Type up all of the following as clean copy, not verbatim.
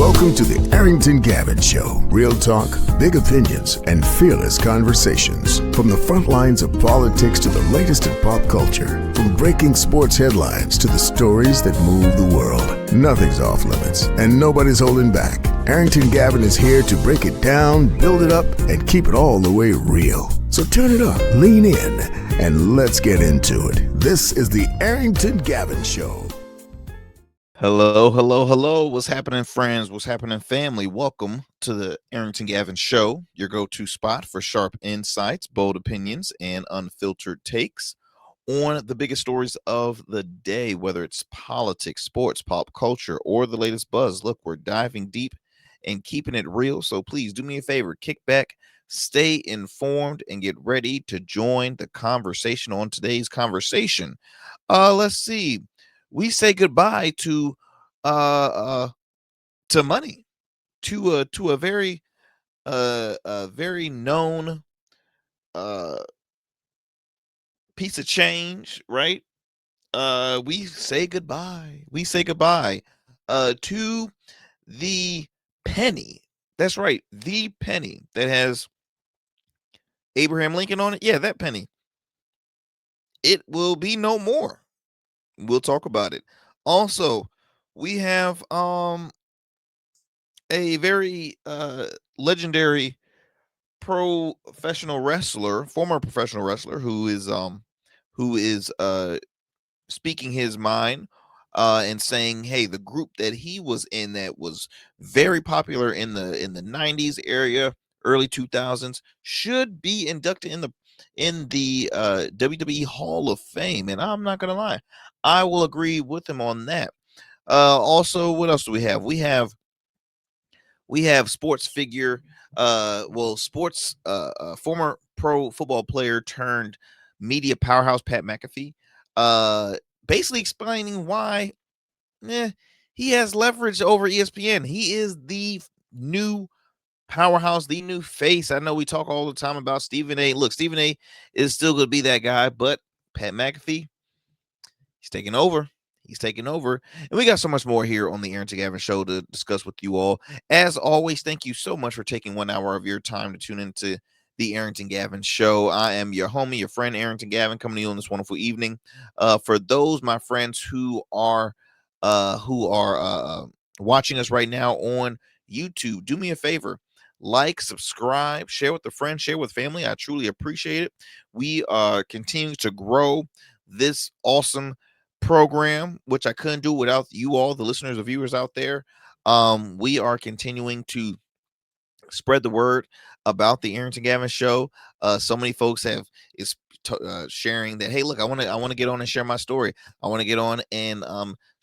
Welcome to the Arrington Gavin Show. Real talk, big opinions, and fearless conversations. From the front lines of politics to the latest in pop culture. From breaking sports headlines to the stories that move the world. Nothing's off limits, and nobody's holding back. Arrington Gavin is here to break it down, build it up, and keep it all the way real. So turn it up, lean in, and let's get into it. This is the Arrington Gavin Show. Hello. What's happening, friends? What's happening, family? Welcome to the Arrington Gavin Show, your go-to spot for sharp insights, bold opinions, and unfiltered takes on the biggest stories of the day, whether it's politics, sports, pop culture, or the latest buzz. Look, we're diving deep and keeping it real, so please do me a favor, kick back, stay informed, and get ready to join the conversation on today's conversation. Let's see. We say goodbye to money, to a very known piece of change, right? We say goodbye to the penny. That's right, the penny that has Abraham Lincoln on it. Yeah, that penny. It will be no more. We'll talk about it. Also, we have a very legendary former professional wrestler who is speaking his mind and saying, hey, the group that he was in that was very popular in the 90s area, early 2000s, should be inducted in the WWE Hall of Fame. And I'm not gonna lie, I will agree with him on that. Also, what else do we have? We have sports figure, former pro football player turned media powerhouse Pat McAfee, basically explaining why he has leverage over ESPN. He is the new powerhouse, the new face. I know we talk all the time about Stephen A. Look, Stephen A. is still going to be that guy, but Pat McAfee, he's taking over. And we got so much more here on the Arrington Gavin Show to discuss with you all. As always, thank you so much for taking 1 hour of your time to tune into the Arrington Gavin Show. I am your homie, your friend, Arrington Gavin, coming to you on this wonderful evening. For those, my friends, who are watching us right now on YouTube, do me a favor. Like, subscribe, share with a friend, share with family. I truly appreciate it. We are continuing to grow this awesome program, which I couldn't do without you all, the listeners and viewers out there. We are continuing to spread the word about the Arrington Gavin Show. So many folks is sharing that, hey, look, I want to get on and share my story. I want to get on and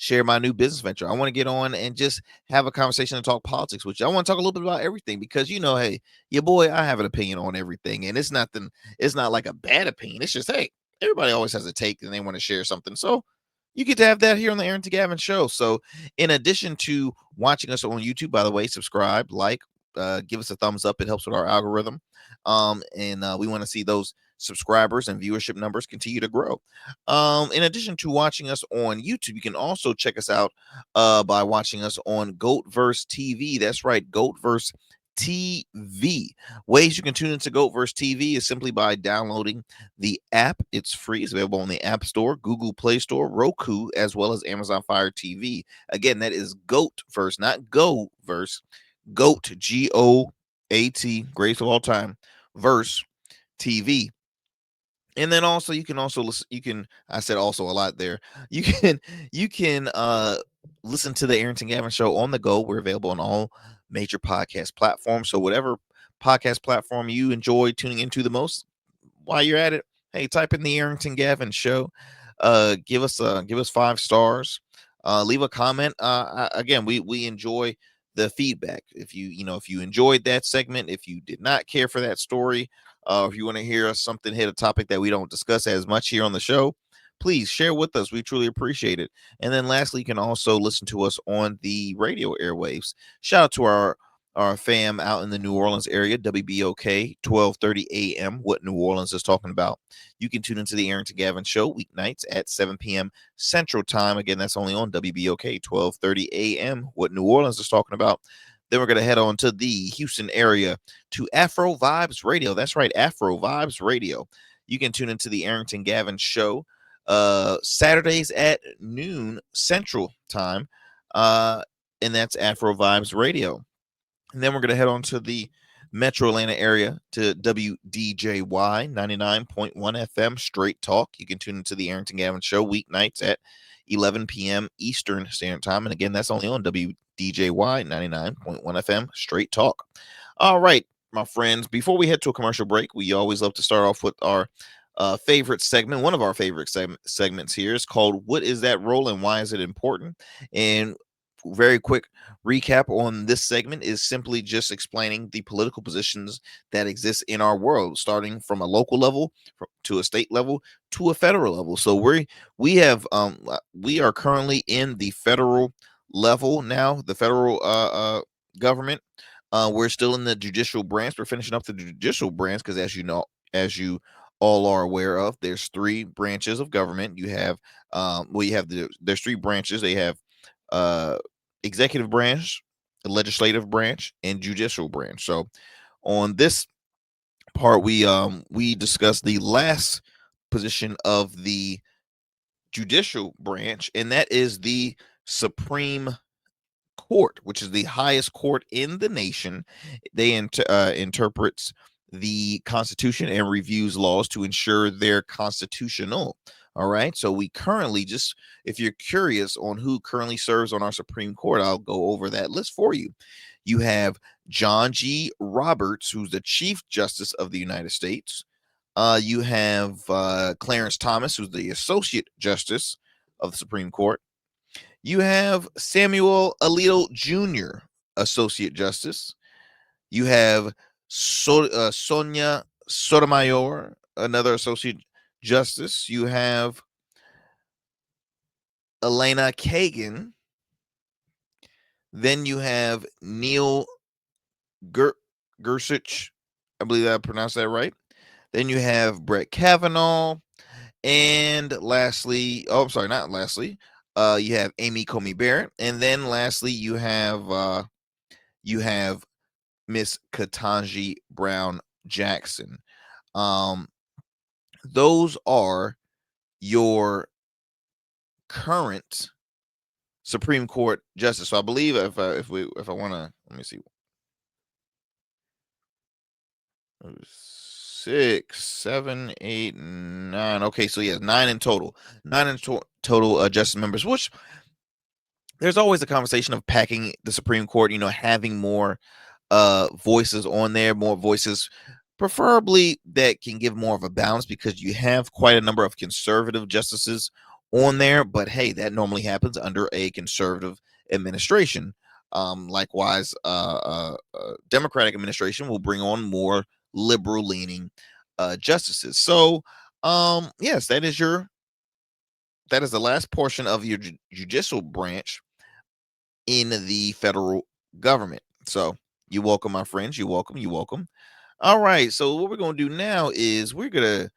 share my new business venture. I want to get on and just have a conversation and talk politics with you. I want to talk a little bit about everything because, hey, your boy, I have an opinion on everything, and it's not like a bad opinion. It's just, hey, everybody always has a take and they want to share something. So you get to have that here on the Arrington Gavin Show. So in addition to watching us on YouTube, by the way, subscribe, like, give us a thumbs up. It helps with our algorithm. And we want to see those subscribers and viewership numbers continue to grow. In addition to watching us on YouTube, you can also check us out by watching us on Goatverse TV. That's right, Goatverse TV. Ways you can tune into Goatverse TV is simply by downloading the app. It's free. It's available on the App Store, Google Play Store, Roku, as well as Amazon Fire TV. Again, that is Goatverse, not Goverse. Goat, G-O-A-T, greatest of all time, Verse TV. And then also you can also listen, I said also a lot there. You can listen to the Arrington Gavin Show on the go. We're available on all major podcast platforms. So whatever podcast platform you enjoy tuning into the most, while you're at it, hey, type in the Arrington Gavin Show. Give us 5 stars. Leave a comment. Again, we enjoy the feedback. If you enjoyed that segment, if you did not care for that story, if you want to hear something hit a topic that we don't discuss as much here on the show, please share with us. We truly appreciate it. And then lastly, you can also listen to us on the radio airwaves. Shout out to our our fam out in the New Orleans area, WBOK, 12:30 a.m., what New Orleans is talking about. You can tune into the Arrington Gavin Show weeknights at 7 p.m. Central Time. Again, that's only on WBOK, 12:30 a.m., what New Orleans is talking about. Then we're going to head on to the Houston area to Afro Vibes Radio. That's right, Afro Vibes Radio. You can tune into the Arrington Gavin Show Saturdays at noon Central Time, and that's Afro Vibes Radio. And then we're going to head on to the Metro Atlanta area to WDJY 99.1 FM Straight Talk. You can tune into the Arrington Gavin Show weeknights at 11 p.m. Eastern Standard Time. And again, that's only on WDJY 99.1 FM Straight Talk. All right, my friends, before we head to a commercial break, we always love to start off with our favorite segment. One of our favorite segments here is called What Is That Role and Why Is It Important? And very quick recap on this segment is simply just explaining the political positions that exist in our world, starting from a local level to a state level to a federal level. So we are currently in the federal level now, the federal government. We're still in the judicial branch. We're finishing up the judicial branch because, as you all are aware of, there's three branches of government. You have there's three branches. They have executive branch, legislative branch, and judicial branch. So on this part, we discussed the last position of the judicial branch, and that is the Supreme Court, which is the highest court in the nation. They interprets the Constitution and reviews laws to ensure they're constitutional. All right. So we currently, just if you're curious on who currently serves on our Supreme Court, I'll go over that list for you. You have John G. Roberts, who's the Chief Justice of the United States. You have Clarence Thomas, who's the Associate Justice of the Supreme Court. You have Samuel Alito Jr., Associate Justice. You have Sonia Sotomayor, another Associate Justice. You have Elena Kagan. Then you have Neil Gorsuch. I believe I pronounced that right. Then you have Brett Kavanaugh. And lastly, not lastly, you have Amy Coney Barrett. And then lastly, you have Miss Ketanji Brown Jackson. Those are your current Supreme Court justice. So I believe if I want to, let me see, 6, 7, 8, 9. Okay, so yeah, 9 in total. 9 in total justice members. Which there's always a conversation of packing the Supreme Court. Having more voices on there, more voices, preferably that can give more of a balance, because you have quite a number of conservative justices on there. But hey, that normally happens under a conservative administration. Likewise, Democratic administration will bring on more liberal leaning justices. So yes, that is the last portion of your judicial branch in the federal government. So you're welcome, my friends. You're welcome. All right. So what we're gonna do now is we're gonna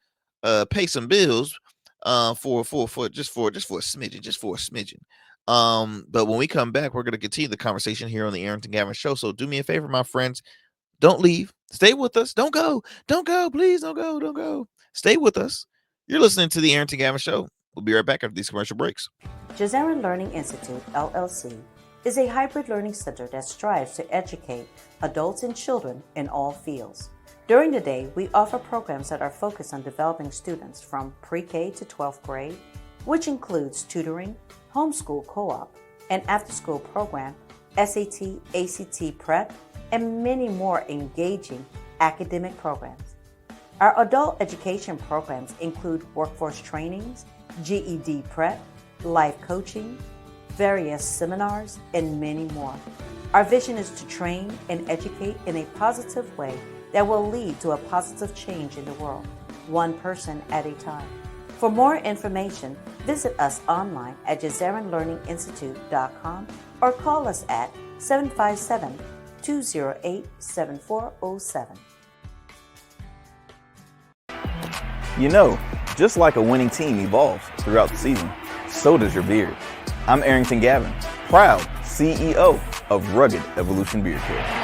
pay some bills for a smidgen. But when we come back, we're gonna continue the conversation here on the Arrington Gavin Show. So do me a favor, my friends. Don't leave. Stay with us. Don't go. Please don't go. Stay with us. You're listening to the Arrington Gavin Show. We'll be right back after these commercial breaks. Jazeran Learning Institute, LLC, is a hybrid learning center that strives to educate adults and children in all fields. During the day, we offer programs that are focused on developing students from pre-K to 12th grade, which includes tutoring, homeschool co-op, an after-school program, SAT, ACT prep, and many more engaging academic programs. Our adult education programs include workforce trainings, GED prep, life coaching, various seminars, and many more. Our vision is to train and educate in a positive way that will lead to a positive change in the world, one person at a time. For more information, visit us online at JazeranLearningInstitute.com or call us at 208-7407. You know, just like a winning team evolves throughout the season, so does your beard. I'm Arrington Gavin, proud CEO of Rugged Evolution Beard Care.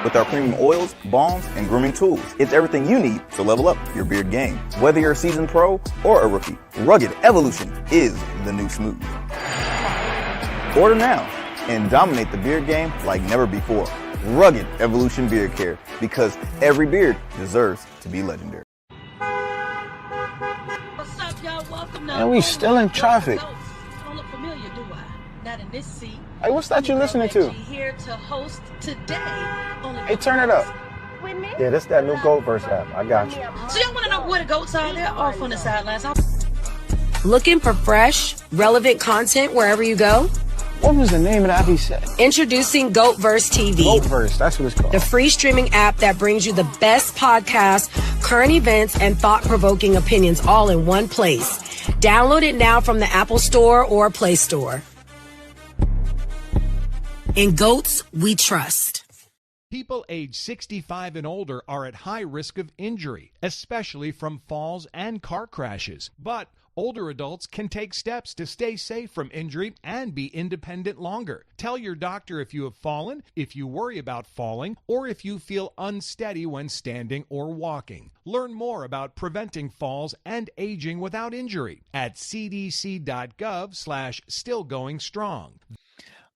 With our premium oils, balms, and grooming tools, it's everything you need to level up your beard game. Whether you're a seasoned pro or a rookie, Rugged Evolution is the new smooth. Order now and dominate the beard game like never before. Rugged Evolution Beard Care, because every beard deserves to be legendary. What's up, y'all? Welcome. And we still in traffic. Don't look familiar, do I? Not in this seat. Hey, what's that you listening to? Here to host today. Hey, turn it up. Yeah, this that new Gold Verse app. I got you. So y'all want to know where the goats are? They're off on the sidelines. Looking for fresh, relevant content wherever you go? What was the name of that he said? Introducing GoatVerse TV. GoatVerse, that's what it's called. The free streaming app that brings you the best podcasts, current events, and thought-provoking opinions all in one place. Download it now from the Apple Store or Play Store. In Goats, we trust. People age 65 and older are at high risk of injury, especially from falls and car crashes. But older adults can take steps to stay safe from injury and be independent longer. Tell your doctor if you have fallen, if you worry about falling, or if you feel unsteady when standing or walking. Learn more about preventing falls and aging without injury at cdc.gov/stillgoingstrong.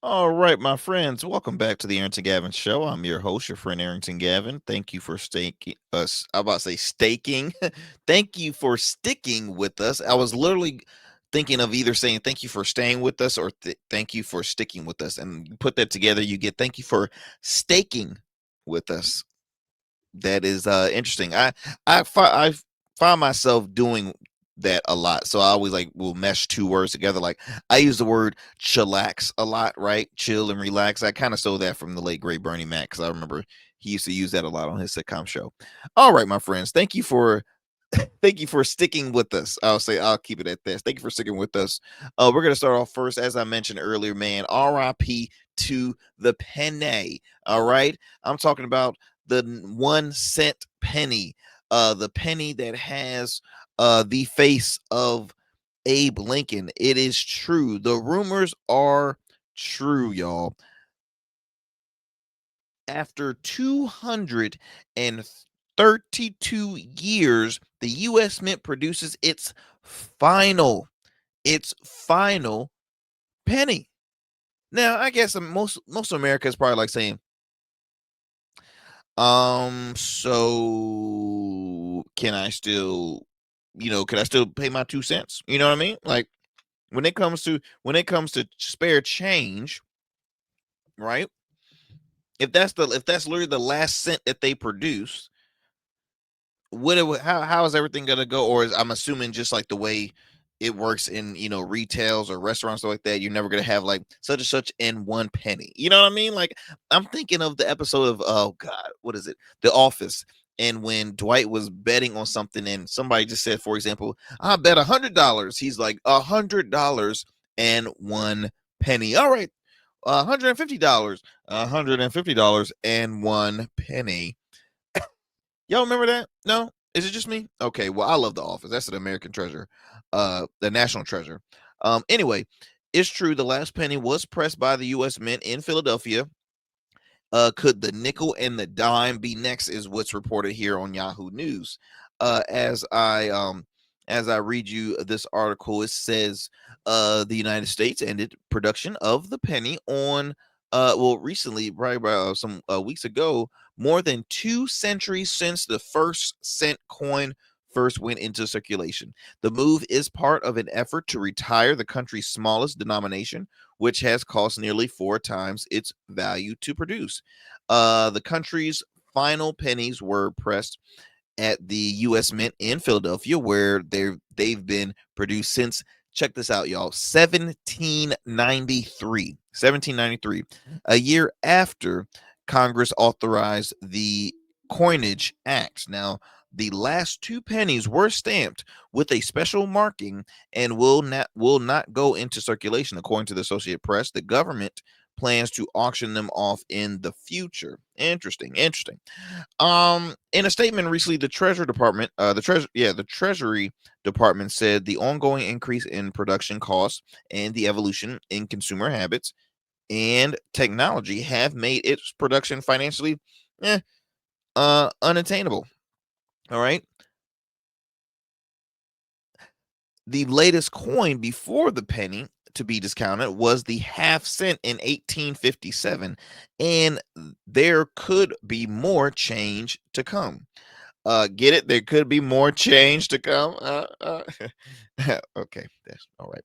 All right, my friends, welcome back to the Arrington Gavin Show. I'm your host, your friend Arrington Gavin. Thank you for staking us. I'm about to say staking. Thank you for sticking with us. I was literally thinking of either saying thank you for staying with us or thank you for sticking with us. And you put that together, you get thank you for staking with us. That is interesting. I find myself doing that a lot, so I always will mesh two words together. Like I use the word chillax a lot, right? Chill and relax. I kind of stole that from the late great Bernie Mac, because I remember he used to use that a lot on his sitcom show. All right, my friends, thank you for sticking with us. I'll keep it at this. Thank you for sticking with us. We're gonna start off first, as I mentioned earlier, man. RIP to the penny. All right, I'm talking about the 1 cent penny, the penny that has the face of Abe Lincoln. It is true. The rumors are true, y'all. After 232 years, the U.S. Mint produces its final penny. Now, I guess most of America is probably like saying, so can I still pay my 2 cents? You know what I mean? Like when it comes to spare change, right? If that's literally the last cent that they produce, how is everything gonna go? Or I'm assuming just like the way it works in retails or restaurants, stuff like that, you're never gonna have like such and such and 1 penny. You know what I mean? Like I'm thinking of the episode of, oh God, what is it? The Office. And when Dwight was betting on something and somebody just said, for example, I bet $100. He's like, $100 and 1 penny. All right, $150, $150 and 1 penny. Y'all remember that? No? Is it just me? Okay, well, I love The Office. That's an American treasure, the national treasure. Anyway, it's true. The last penny was pressed by the U.S. Mint in Philadelphia. Could the nickel and the dime be next, is what's reported here on Yahoo News. As I read you this article, it says the United States ended production of the penny on recently, right about some weeks ago, more than 2 centuries since the first cent coin first went into circulation. The move is part of an effort to retire the country's smallest denomination, which has cost nearly 4 times its value to produce. The country's final pennies were pressed at the U.S. Mint in Philadelphia, where they've been produced since, check this out, y'all, 1793, a year after Congress authorized the Coinage Act. Now, the last 2 pennies were stamped with a special marking and will not go into circulation. According to the Associated Press, the government plans to auction them off in the future. Interesting. In a statement recently, the Treasury Department, the Treasury Department said the ongoing increase in production costs and the evolution in consumer habits and technology have made its production financially unattainable. All right. The latest coin before the penny to be discounted was the half cent in 1857, and there could be more change to come. Get it? There could be more change to come. Okay, that's all right.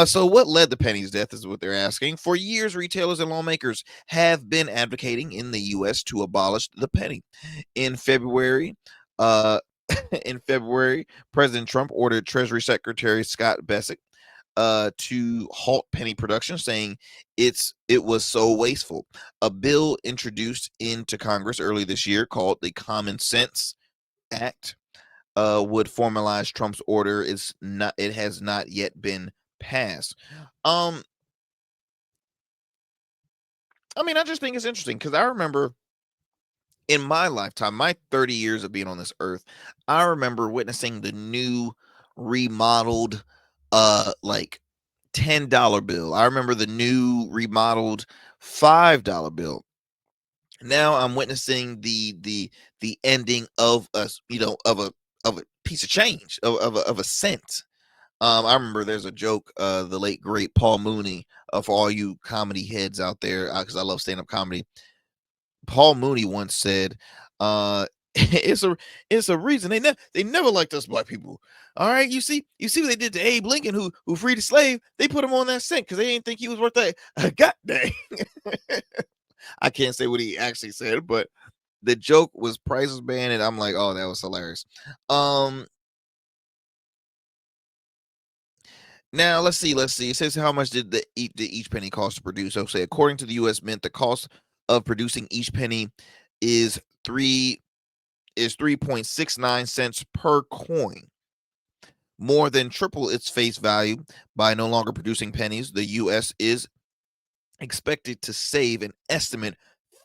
So what led the penny's death is what they're asking. For years, retailers and lawmakers have been advocating in the U.S. to abolish the penny. In February, in February, President Trump ordered Treasury Secretary Scott Bessent to halt penny production, saying it was so wasteful. A bill introduced into Congress early this year called the Common Sense Act would formalize Trump's order. It has not yet been passed. I mean, I just think it's interesting because I remember in my lifetime, my 30 years of being on this earth, I remember witnessing the new remodeled like $10 bill. I remember the new remodeled $5 bill. Now I'm witnessing the ending of a piece of change of a cent. I remember there's a joke, the late great Paul Mooney, for all you comedy heads out there, because I love stand-up comedy. Paul Mooney once said, it's a reason they never liked us black people. All right, you see what they did to Abe Lincoln, who freed a slave. They put him on that cent because they didn't think he was worth that. God dang. I can't say what he actually said, but the joke was prices banned, and I'm like, oh, that was hilarious. Now let's see. It says how much did each penny cost to produce? So say according to the U.S. Mint, the cost of producing each penny is 3.69 cents per coin, more than triple its face value. By no longer producing pennies, the U.S. is expected to save an estimate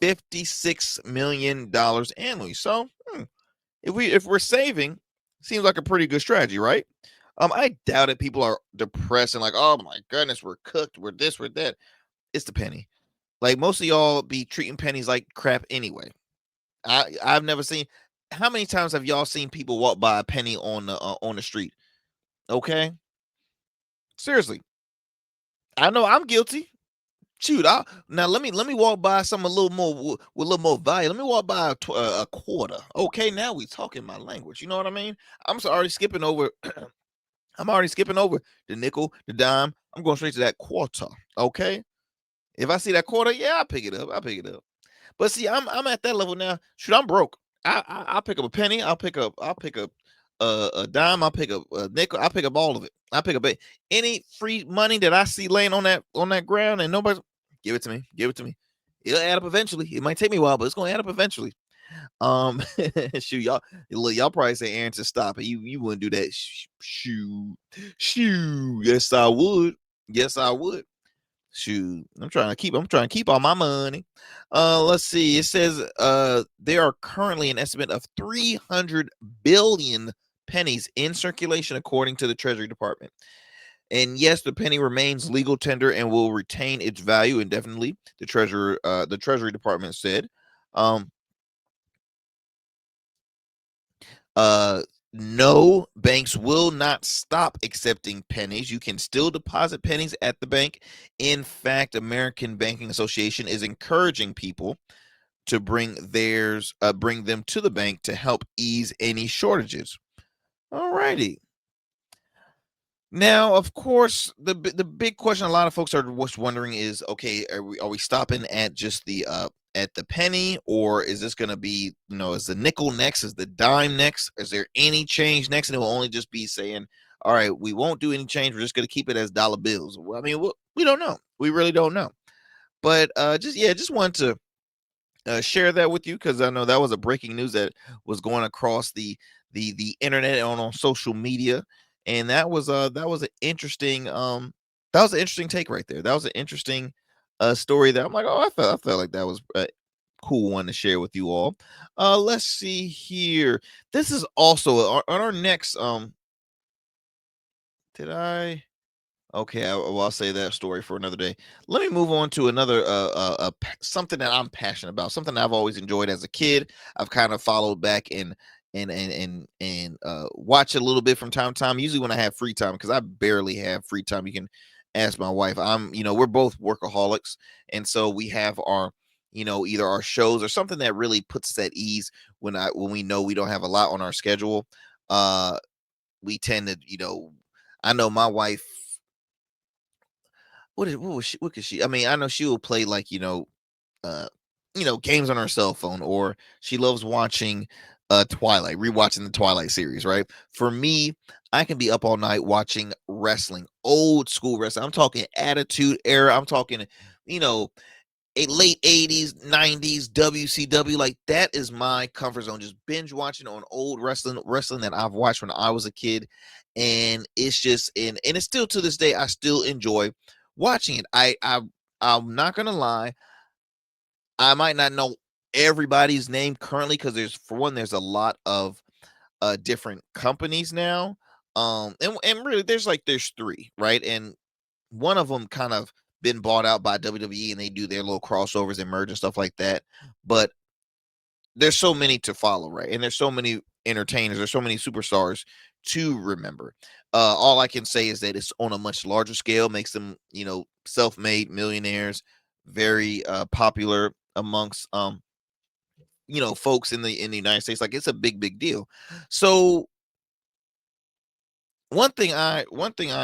$56 million annually. So if we're saving, seems like a pretty good strategy, right? I doubt it. People are depressed and like, oh my goodness, we're cooked, we're this, we're that. It's the penny. Like most of y'all be treating pennies like crap anyway. I've never seen. How many times have y'all seen people walk by a penny on the street? Okay, seriously, I know I'm guilty. Shoot, now let me walk by some a little more with a little more value. Let me walk by a quarter. Okay, now we talking my language. You know what I mean? I'm already skipping over. I'm already skipping over the nickel, the dime. I'm going straight to that quarter. Okay, if I see that quarter, yeah, I'll pick it up. But see, I'm at that level now. Shoot, I'm broke. I'll pick up a penny. I'll pick up a dime. I'll pick up a nickel. I'll pick up all of it. I'll pick up any free money that I see laying on that ground, and nobody give it to me. It'll add up eventually. It might take me a while, but it's gonna add up eventually. Shoot, y'all probably say, Aaron, to stop it. You wouldn't do that. Shoot. Yes, I would. Shoot, I'm trying to keep all my money. Let's see. It says there are currently an estimate of 300 billion pennies in circulation, according to the Treasury Department. And yes, the penny remains legal tender and will retain its value indefinitely. The Treasury Department said. No, banks will not stop accepting pennies. You can still deposit pennies at the bank. In fact, American Banking Association is encouraging people to bring them to the bank to help ease any shortages. All righty. Now, of course, the big question a lot of folks are wondering is, okay, are we stopping at just the penny, or is this going to be, is the nickel next? Is the dime next? Is there any change next? And it will only just be saying, all right, we won't do any change. We're just going to keep it as dollar bills. Well, I mean, we don't know. We really don't know. But just wanted to share that with you because I know that was a breaking news that was going across the internet and on social media. And that was an interesting take right there. That was an interesting story that I'm like, oh, I felt like that was a cool one to share with you all. Let's see here. This is also on our next. Did I? Okay, I'll say that story for another day. Let me move on to another something that I'm passionate about, something I've always enjoyed as a kid. I've kind of followed back and watch a little bit from time to time. Usually when I have free time, because I barely have free time. You can ask my wife. We're both workaholics, and so we have our, either our shows or something that really puts us at ease when we know we don't have a lot on our schedule. We tend to, I know my wife. What could she? I mean, I know she will play like uh games on her cell phone, or she loves watching Twilight, rewatching the Twilight series, right? For me, I can be up all night watching wrestling, old school wrestling. I'm talking Attitude Era. I'm talking, you know, a late 80s, 90s WCW. Like, that is my comfort zone. Just binge watching on old wrestling that I've watched when I was a kid. And it's just and it's still to this day, I still enjoy watching it. I'm not gonna lie, I might not know everybody's name currently, because there's a lot of different companies now. And really there's three, right? And one of them kind of been bought out by WWE, and they do their little crossovers and merge and stuff like that. But there's so many to follow, right? And there's so many entertainers, there's so many superstars to remember. All I can say is that it's on a much larger scale, makes them, self-made millionaires, very popular amongst folks in the United States. Like, it's a big deal. So one thing I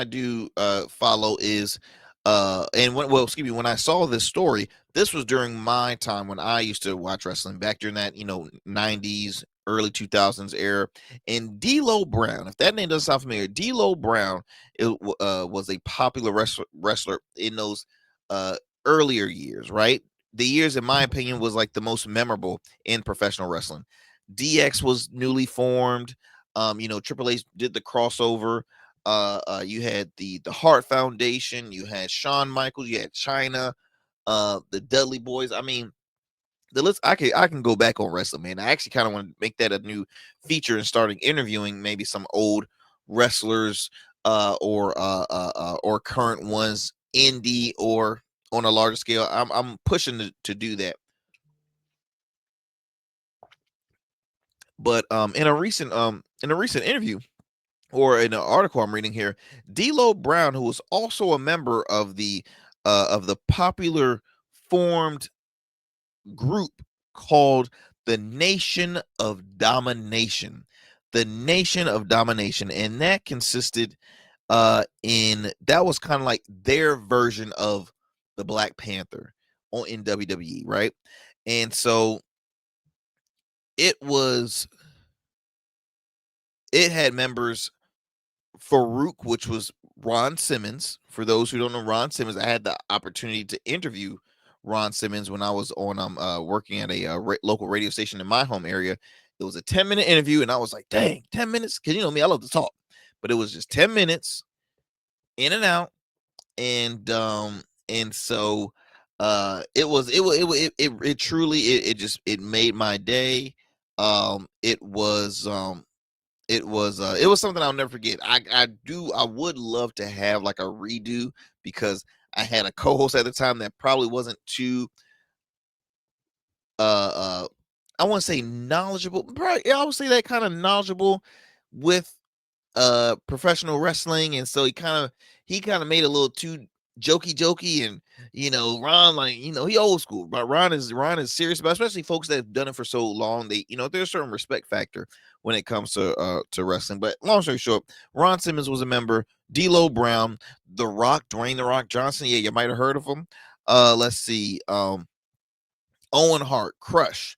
do follow is when I saw this story, this was during my time when I used to watch wrestling, back during that 90s, early 2000s era. And D'Lo Brown, if that name doesn't sound familiar, D'Lo Brown was a popular wrestler in those earlier years, right? The years, in my opinion, was like the most memorable in professional wrestling. DX was newly formed. Triple H did the crossover. You had the Hart Foundation, you had Shawn Michaels, you had China, the Dudley Boys. I mean, the list. I can go back on wrestling, man. I actually kind of want to make that a new feature and starting interviewing maybe some old wrestlers, or current ones, indie or on a larger scale. I'm pushing to do that. But in a recent interview, or in an article I'm reading here, D'Lo Brown, who was also a member of the popular formed group called the Nation of Domination. The Nation of Domination. And that consisted that was kind of like their version of the Black Panther in WWE, right? And so it had members, Farouk, which was Ron Simmons. For those who don't know Ron Simmons, I had the opportunity to interview Ron Simmons when I was on working at a local radio station in my home area. It was a 10-minute interview, and I was like, dang, 10 minutes? Because you know me, I love to talk. But it was just 10 minutes in and out. And so it truly it made my day. It was something I'll never forget. I would love to have like a redo, because I had a co-host at the time that probably wasn't too uh I want to say knowledgeable. Probably, yeah, I would say that kind of knowledgeable with professional wrestling. And so he kind of made it a little too jokey, and Ron, like, he old school, but Ron is serious about, especially folks that have done it for so long. There's a certain respect factor when it comes to wrestling. But long story short, Ron Simmons was a member, D'Lo Brown, The Rock, Dwayne The Rock Johnson, yeah, you might have heard of him. Let's see, Owen Hart, Crush,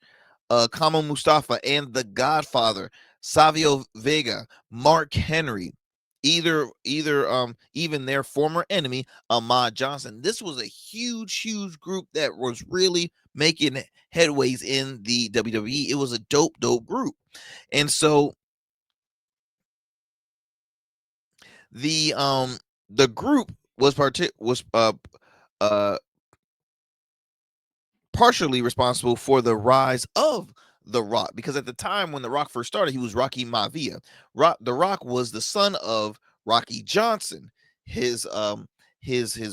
Kama Mustafa, and The Godfather, Savio Vega, Mark Henry, even their former enemy, Ahmad Johnson. This was a huge group that was really making headways in the WWE. It was a dope group. And so the group was partially responsible for the rise of The Rock, because at the time when The Rock first started, he was Rocky Maivia. The Rock was the son of Rocky Johnson. His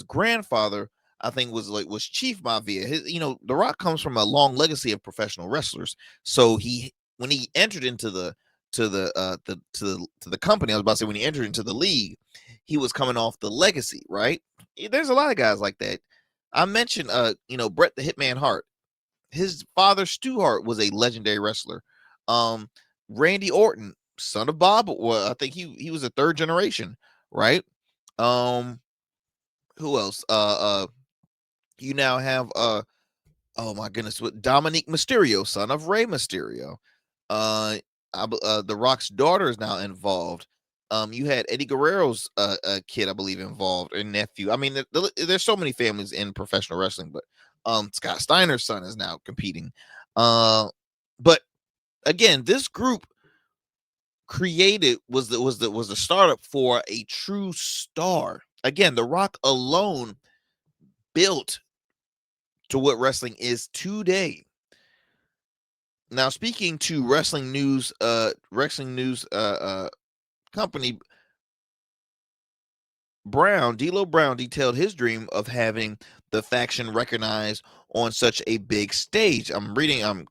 grandfather, I think, was Chief Maivia. The Rock comes from a long legacy of professional wrestlers. So when he entered into the company, I was about to say, when he entered into the league, he was coming off the legacy, right? There's a lot of guys like that. I mentioned Bret the Hitman Hart. His father, Stu Hart, was a legendary wrestler. Randy Orton, son of Bob, well, I think he was a third generation, right? Who else? You now have oh my goodness, with Dominique Mysterio, son of Rey Mysterio. The Rock's daughter is now involved. You had Eddie Guerrero's kid, I believe, involved, or nephew. I mean, there's so many families in professional wrestling, but Scott Steiner's son is now competing. But again, this group was the startup for a true star. Again, The Rock alone built to what wrestling is today. Now, speaking to wrestling news company, D'Lo Brown detailed his dream of having the faction recognized on such a big stage. I'm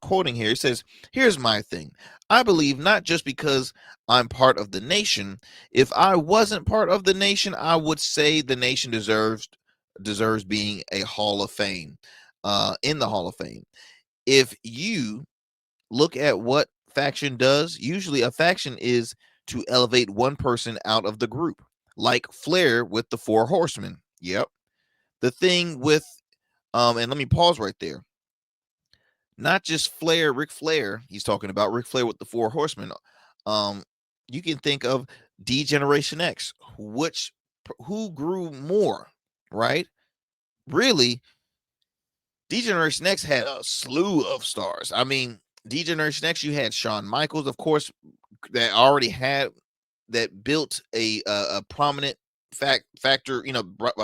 quoting here. It says, "Here's my thing. I believe not just because I'm part of the nation. If I wasn't part of the nation, I would say the nation deserves being a Hall of Fame, in the Hall of Fame. If you look at what faction does, usually a faction is to elevate one person out of the group, like Flair with the Four Horsemen. Yep. The thing with, and let me pause right there. Not just Ric Flair, he's talking about Ric Flair with the Four Horsemen. You can think of D-Generation X, who grew more, right? Really, D-Generation X had a slew of stars. I mean, D-Generation X, you had Shawn Michaels, of course, that built a prominent factor,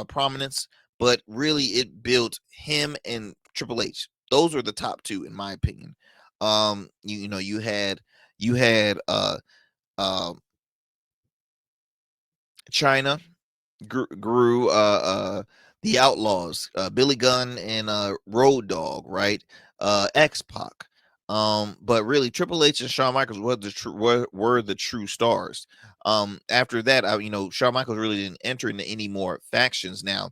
prominence, but really it built him and Triple H. Those were the top two, in my opinion. You had China grew the Outlaws, Billy Gunn and Road Dogg, right? X-Pac. But really, Triple H and Shawn Michaels were the true stars. After that, Shawn Michaels really didn't enter into any more factions. Now,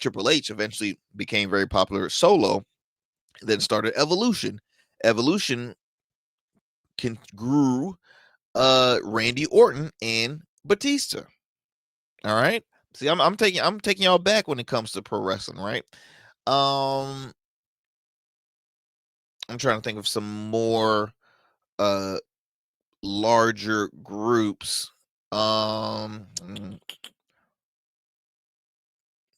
Triple H eventually became very popular solo, then started Evolution. Evolution grew Randy Orton and Batista. All right. See, I'm taking y'all back when it comes to pro wrestling, right? I'm trying to think of some more larger groups.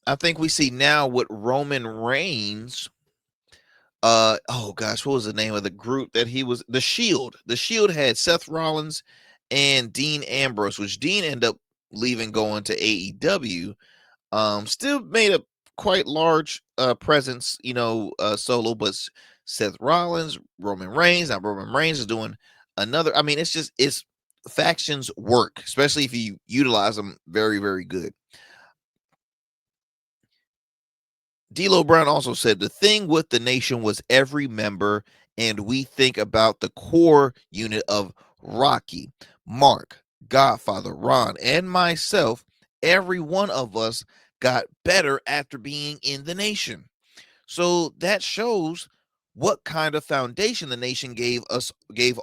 I think we see now with Roman Reigns. Oh gosh, what was the name of the group that he was? The Shield. The Shield had Seth Rollins and Dean Ambrose, which Dean ended up leaving, going to AEW. Still made a quite large presence, solo, but Seth Rollins, Roman Reigns. Now Roman Reigns is doing another. I mean, it's factions work, especially if you utilize them very, very good. D'Lo Brown also said the thing with the nation was every member, and we think about the core unit of Rocky, Mark, Godfather, Ron, and myself. Every one of us got better after being in the nation. So that shows what kind of foundation the nation gave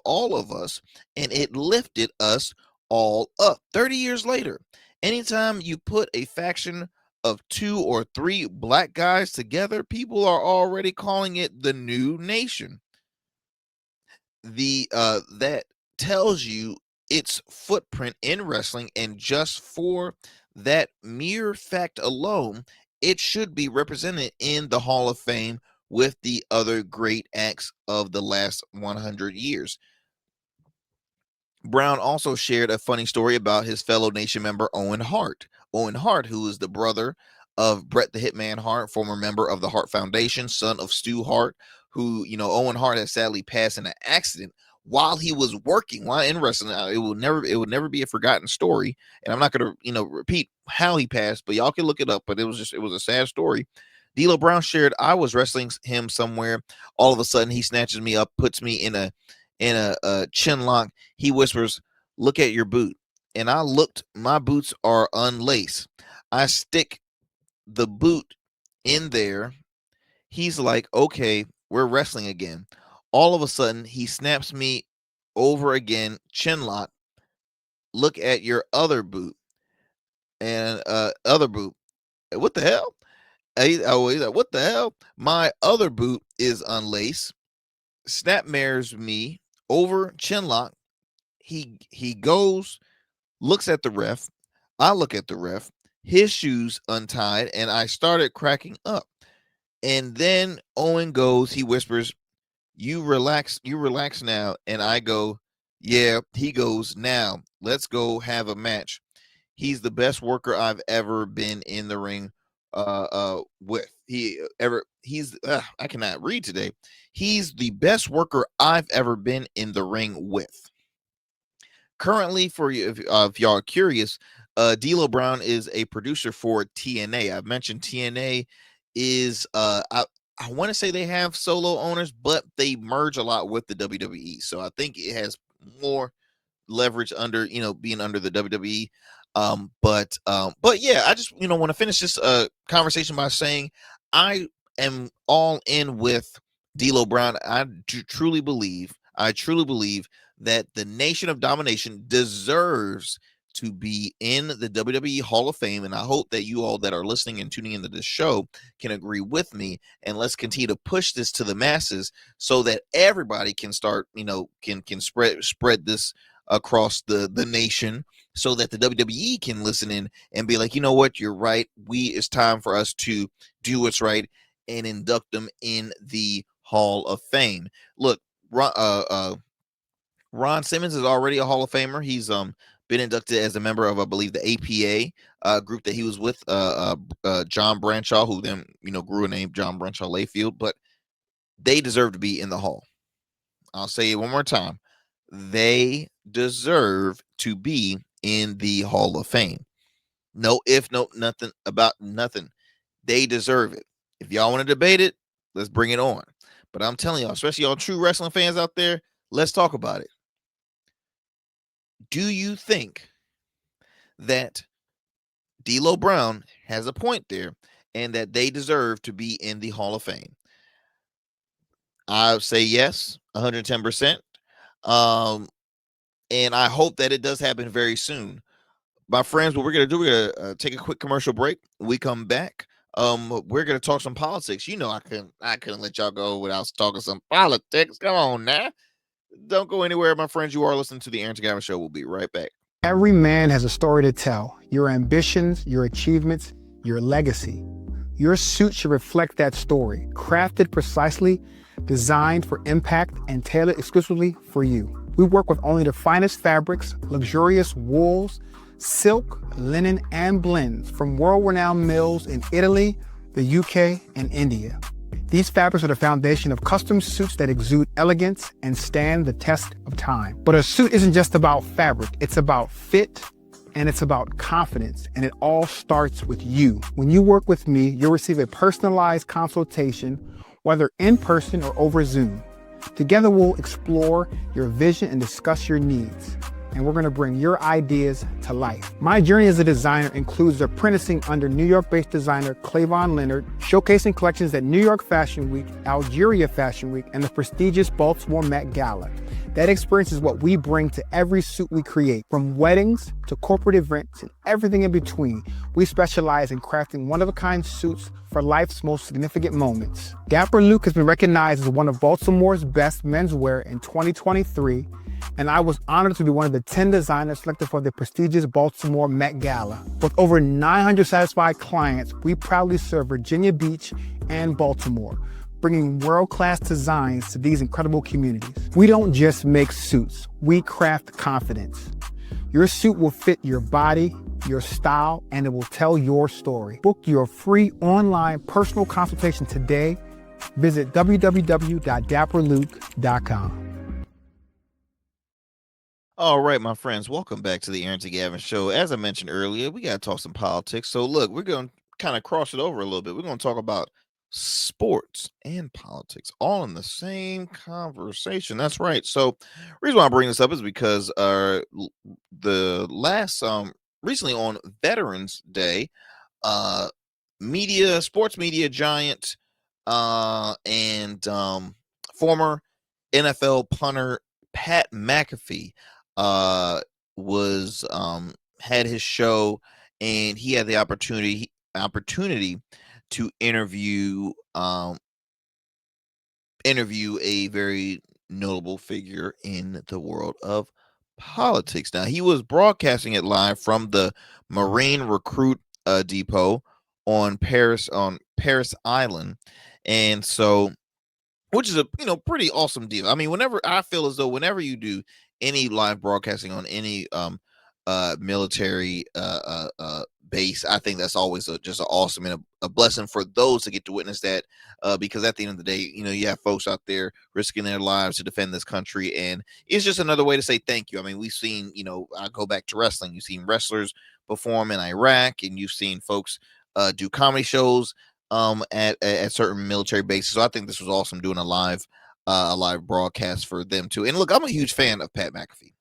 all of us, and it lifted us all up. 30 years later, anytime you put a faction of 2 or 3 black guys together, people are already calling it the new nation. That tells you its footprint in wrestling, and just for that mere fact alone, it should be represented in the Hall of Fame with the other great acts of the last 100 years. Brown also shared a funny story about his fellow nation member Owen Hart. Owen Hart, who is the brother of Bret the Hitman Hart, former member of the Hart Foundation, son of Stu Hart, who, Owen Hart has sadly passed in an accident while he was working, while in wrestling. It will never be a forgotten story. And I'm not going to, repeat how he passed, but y'all can look it up. But it was a sad story. D'Lo Brown shared, I was wrestling him somewhere. All of a sudden, he snatches me up, puts me in a chin lock. He whispers, "Look at your boot." And I looked, my boots are unlaced. I stick the boot in there. He's like, okay, we're wrestling again. All of a sudden, he snaps me over again, chin lock. Look at your other boot. And other boot. What the hell? He's like, what the hell? My other boot is unlaced. Snap mares me over, chin lock. He goes, looks at the ref. I look at the ref. His shoes untied, and I started cracking up. And then Owen goes, he whispers, you relax now. And I go, yeah. He goes, now let's go have a match. He's the best worker I've ever been in the ring with. I cannot read today. He's the best worker I've ever been in the ring with. Currently, for you, if y'all are curious, D'Lo Brown is a producer for TNA. I've mentioned TNA is I want to say they have solo owners, but they merge a lot with the WWE. So I think it has more leverage under, being under the WWE. But yeah, I just, want to finish this conversation by saying I am all in with D'Lo Brown. I truly believe that the Nation of Domination deserves to be in the WWE Hall of Fame. And I hope that you all that are listening and tuning into this show can agree with me. And let's continue to push this to the masses so that everybody can start, can spread this across the nation, so that the WWE can listen in and be like, you know what, you're right. It's time for us to do what's right and induct them in the Hall of Fame. Look, Ron Simmons is already a Hall of Famer. He's been inducted as a member of, I believe, the APA group that he was with, John Bradshaw, who then, grew a name, John Bradshaw Layfield. But they deserve to be in the Hall. I'll say it one more time. They deserve to be in the Hall of Fame. No if, no nothing about nothing. They deserve it. If y'all want to debate it, let's bring it on. But I'm telling y'all, especially y'all true wrestling fans out there, let's talk about it. Do you think that D'Lo Brown has a point there and that they deserve to be in the Hall of Fame? I would say yes, 110%. And I hope that it does happen very soon. My friends, what we're going to do, we're going to take a quick commercial break. When we come back, we're going to talk some politics. I couldn't let y'all go without talking some politics. Come on now. Don't go anywhere, my friends. You are listening to the Arrington Gavin Show. We'll be right back. Every man has a story to tell. Your ambitions, your achievements, your legacy. Your suit should reflect that story, crafted precisely, designed for impact, and tailored exclusively for you. We work with only the finest fabrics, luxurious wools, silk, linen, and blends from world-renowned mills in Italy, the UK, and India. These fabrics are the foundation of custom suits that exude elegance and stand the test of time. But a suit isn't just about fabric, it's about fit, and it's about confidence, and it all starts with you. When you work with me, you'll receive a personalized consultation, whether in person or over Zoom. Together, we'll explore your vision and discuss your needs. And we're gonna bring your ideas to life. My journey as a designer includes apprenticing under New York-based designer Clavon Leonard, showcasing collections at New York Fashion Week, Algeria Fashion Week, and the prestigious Baltimore Met Gala. That experience is what we bring to every suit we create, from weddings to corporate events and everything in between. We specialize in crafting one-of-a-kind suits for life's most significant moments. Dapper Luke has been recognized as one of Baltimore's best menswear in 2023, and I was honored to be one of the 10 designers selected for the prestigious Baltimore Met Gala. With over 900 satisfied clients, we proudly serve Virginia Beach and Baltimore, bringing world-class designs to these incredible communities. We don't just make suits, we craft confidence. Your suit will fit your body, your style, and it will tell your story. Book your free online personal consultation today. Visit www.dapperluke.com. All right, my friends, welcome back to the Arrington Gavin Show. As I mentioned earlier, we got to talk some politics. So, look, we're going to kind of cross it over a little bit. We're going to talk about sports and politics all in the same conversation. That's right. So, reason why I bring this up is because the last recently on Veterans Day, sports media giant and former NFL punter Pat McAfee was had his show, and he had the opportunity to interview a very notable figure in the world of politics. Now, he was broadcasting it live from the Marine Recruit Depot on Paris Island, and so, which is a pretty awesome deal. I mean, whenever you do any live broadcasting on any military base, I think that's always just an awesome and a blessing for those to get to witness that, because at the end of the day, you have folks out there risking their lives to defend this country, and it's just another way to say thank you. I mean, we've seen, I go back to wrestling, you've seen wrestlers perform in Iraq, and you've seen folks do comedy shows at certain military bases. So I think this was awesome, doing a live broadcast for them too. And look, I'm a huge fan of Pat McAfee.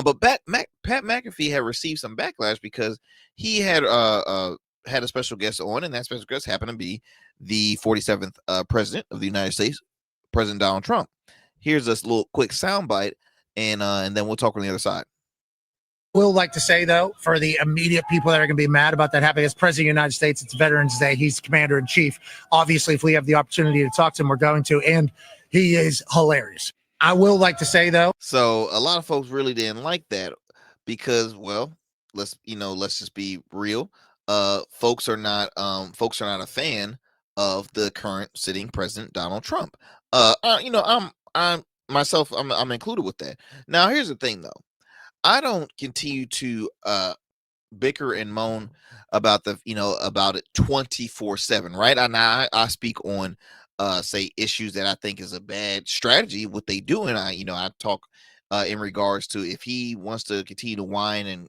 But Pat McAfee had received some backlash because he had a special guest on, and that special guest happened to be the 47th president of the United States, President Donald Trump. Here's this little quick soundbite, and then we'll talk on the other side. Will like to say, though, for the immediate people that are going to be mad about that happening, as President of the United States, it's Veterans Day. He's Commander in Chief. Obviously, if we have the opportunity to talk to him, we're going to, and he is hilarious. I will like to say, though. So a lot of folks really didn't like that because, well, let's just be real. Folks are not a fan of the current sitting President Donald Trump. I'm included with that. Now, here's the thing, though. I don't continue to bicker and moan about it 24/7, right? And I speak on say issues that I think is a bad strategy, what they do, and I talk in regards to if he wants to continue to whine and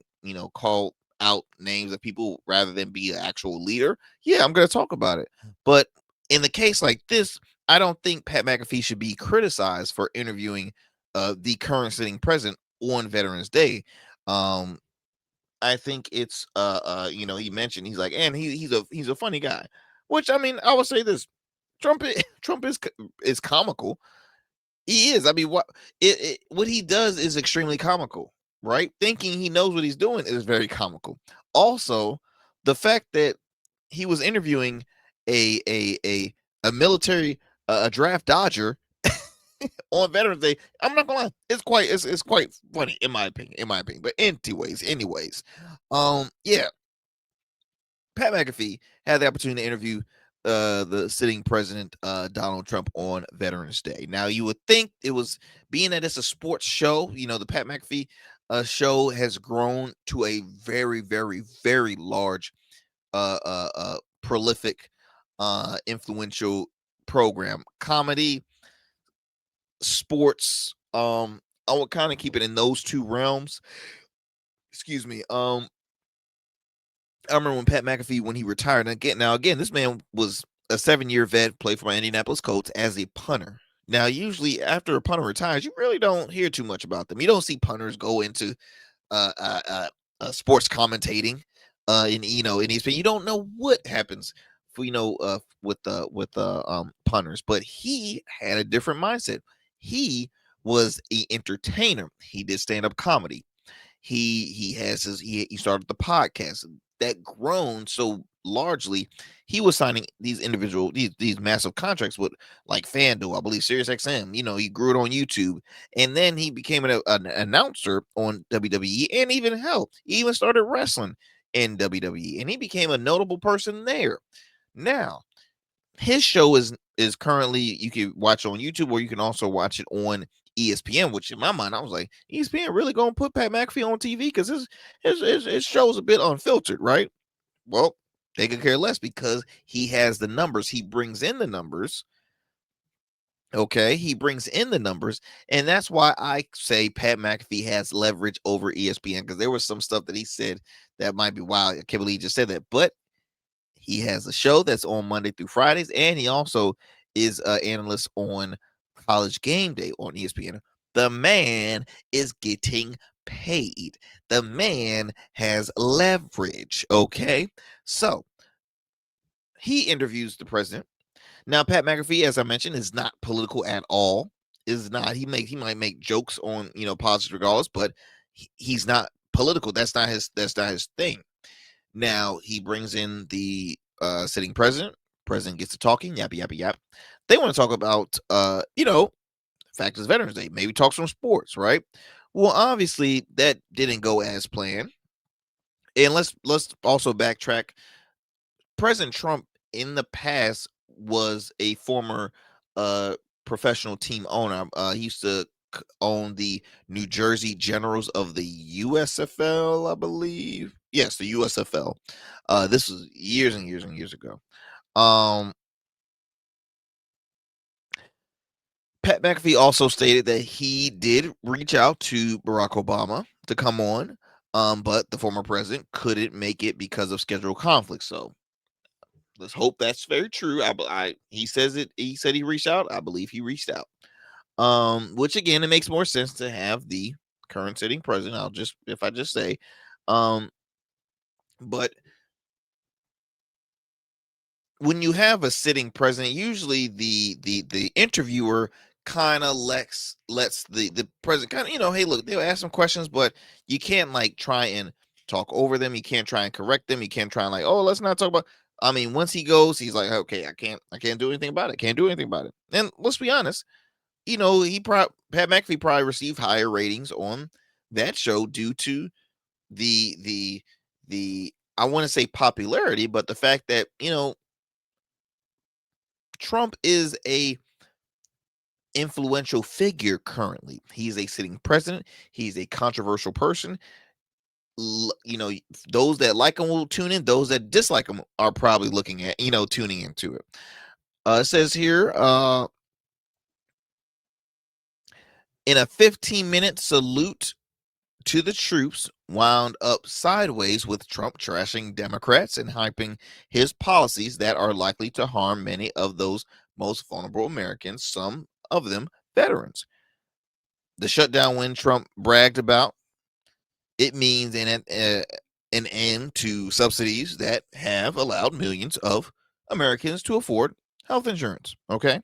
call out names of people rather than be an actual leader. Yeah, I'm going to talk about it. But in the case like this, I don't think Pat McAfee should be criticized for interviewing the current sitting president on Veterans Day. I think it's he mentioned, he's like, and he's a funny guy, which, I mean, I would say this: Trump is comical. He is. I mean, what he does is extremely comical, right? Thinking he knows what he's doing is very comical. Also, the fact that he was interviewing a military draft dodger on Veterans Day, I'm not gonna lie, it's quite funny in my opinion. But anyways, yeah, Pat McAfee had the opportunity to interview the sitting president Donald Trump on Veterans Day. Now, you would think it was, being that it's a sports show, the Pat McAfee show has grown to a very, very, very large prolific influential program, comedy, sports. I would kind of keep it in those two realms. Excuse me. I remember when Pat McAfee, when he retired, again, this man was a 7-year vet, played for my Indianapolis Colts as a punter. Now, usually after a punter retires, you really don't hear too much about them. You don't see punters go into sports commentating in ESPN. You don't know what happens for with punters, but he had a different mindset. He was an entertainer. He did stand-up comedy. He started the podcast that grown so largely. He was signing these massive contracts with, like, FanDuel, I believe SiriusXM. He grew it on YouTube, and then he became an announcer on WWE, and he even started wrestling in WWE, and he became a notable person there. Now, his show is currently, you can watch on YouTube, or you can also watch it on ESPN, which in my mind, I was like, ESPN really going to put Pat McAfee on TV? Because his show's a bit unfiltered, right? Well, they could care less because he has the numbers. He brings in the numbers. Okay, he brings in the numbers, and that's why I say Pat McAfee has leverage over ESPN, because there was some stuff that he said that might be wild. I can't believe he just said that, but he has a show that's on Monday through Fridays, and he also is an analyst on College Game Day on ESPN. The man is getting paid. The man has leverage. Okay, so he interviews the president. Now, Pat McAfee, as I mentioned, is not political at all. Is not. He might make jokes on politics regardless, but he's not political. That's not his thing. Now he brings in the sitting president. President gets to talking, yap yap yap. They want to talk about fact is Veterans Day. Maybe talk some sports, right? Well, obviously that didn't go as planned. And let's also backtrack. President Trump in the past was a former professional team owner. He used to own the New Jersey Generals of the USFL, I believe. Yes, the USFL. This was years and years and years ago. Pat McAfee also stated that he did reach out to Barack Obama to come on, but the former president couldn't make it because of schedule conflicts. So let's hope that's very true. He says it. He said he reached out. I believe he reached out. Which again, it makes more sense to have the current sitting president. If I just say, but when you have a sitting president, usually the interviewer kind of lets the president kind of, hey, look, they'll ask some questions, but you can't like try and talk over them. You can't try and correct them. You can't try and like, oh, let's not talk about. I mean, once he goes, he's like, okay, I can't do anything about it. Can't do anything about it. And let's be honest, Pat McAfee probably received higher ratings on that show due to the I want to say popularity, but the fact that Trump is a influential figure currently. He's a sitting president. He's a controversial person. Those that like him will tune in. Those that dislike him are probably looking at, tuning into it. It says here, in a 15-minute salute to the troops, wound up sideways with Trump trashing Democrats and hyping his policies that are likely to harm many of those most vulnerable Americans, some of them veterans. The shutdown, when Trump bragged about, it means an end to subsidies that have allowed millions of Americans to afford health insurance. Okay.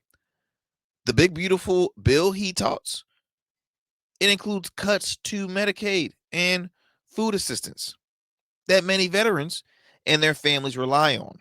The big, beautiful bill he touts, it includes cuts to Medicaid and food assistance that many veterans and their families rely on.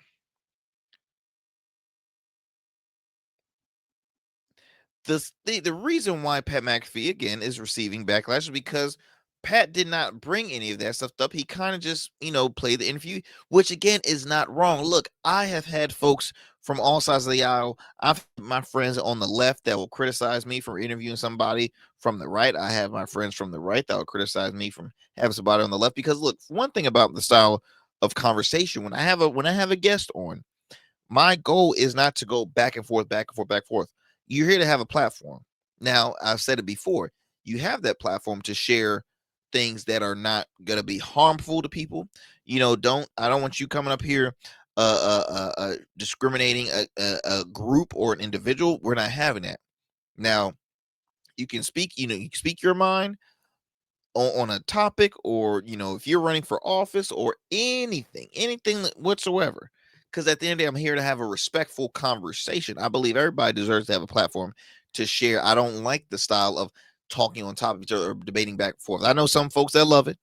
The reason why Pat McAfee again is receiving backlash is because Pat did not bring any of that stuff up. He kind of just, played the interview, which again is not wrong. Look, I have had folks from all sides of the aisle. I've had my friends on the left that will criticize me for interviewing somebody from the right. I have my friends from the right that will criticize me from having somebody on the left. Because look, one thing about the style of conversation, when I have a guest on, my goal is not to go back and forth, back and forth, back and forth. You're here to have a platform. Now, I've said it before. You have that platform to share things that are not going to be harmful to people. I don't want you coming up here discriminating a group or an individual. We're not having that. Now, you can speak, you can speak your mind on a topic, or if you're running for office or anything whatsoever. Because at the end of the day, I'm here to have a respectful conversation. I believe everybody deserves to have a platform to share. I don't like the style of talking on top of each other or debating back and forth. I know some folks that love it,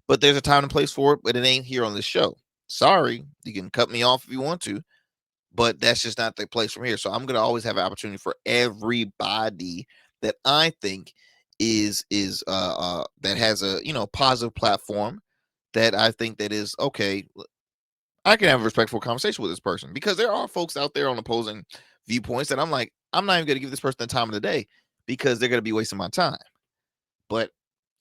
but there's a time and place for it, but it ain't here on this show. Sorry, you can cut me off if you want to, but that's just not the place from here. So I'm going to always have an opportunity for everybody that I think is that has a positive platform, that I think that is okay. I can have a respectful conversation with this person, because there are folks out there on opposing viewpoints that I'm like, I'm not even going to give this person the time of the day. because they're going to be wasting my time. But